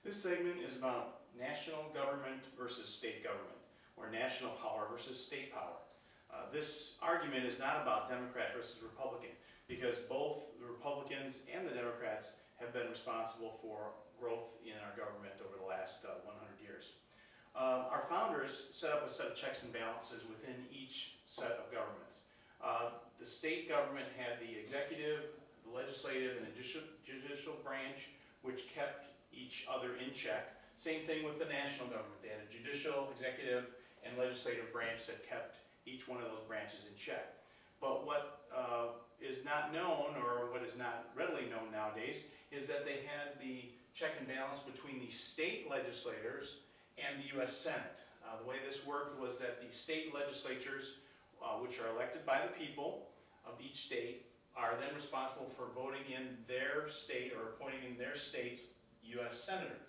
This segment is about national government versus state government, or national power versus state power. This argument is not about Democrat versus Republican, because both the Republicans and the Democrats have been responsible for growth in our government over the last 100 years. Our founders set up a set of checks and balances within each set of governments. The state government had the executive, the legislative, and the judicial branch, which kept each other in check. Same thing with the national government. They had a judicial, executive, and legislative branch that kept each one of those branches in check. But what is not known, or what is not readily known nowadays, is that they had the check and balance between the state legislators and the U.S. Senate. The way this worked was that the state legislatures, which are elected by the people of each state, are then responsible for voting in their state or appointing in their state's U.S. senator.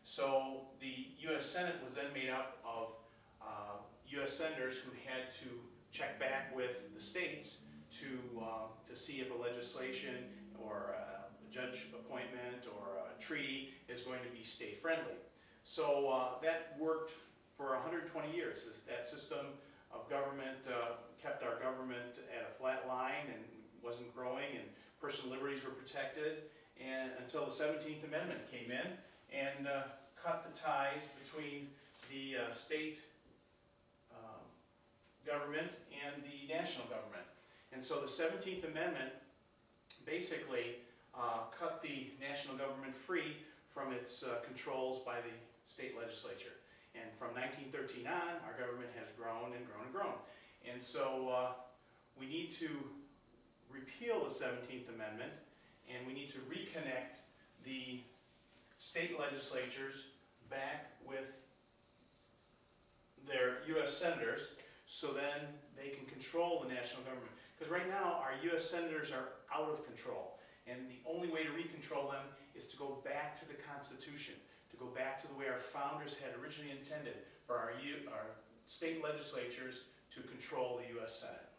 So the U.S. Senate was then made up of U.S. senators who had to check back with the states to see if a legislation or a judge appointment or a treaty is going to be state friendly. So that worked for 120 years. That system of government kept our government at a flat line and wasn't growing, and personal liberties were protected, and until the 17th Amendment came in and cut the ties between the state government and the national government. And so the 17th Amendment basically cut the national government free from its controls by the state legislature. And from 1913 on, our government has grown and grown and grown. And so we need to repeal the 17th Amendment, and we need to reconnect the state legislatures back with their U.S. senators, so then they can control the national government. Because right now, our U.S. senators are out of control. And the only way to recontrol them is to go back to the Constitution, to go back to the way our founders had originally intended for our state legislatures to control the U.S. Senate.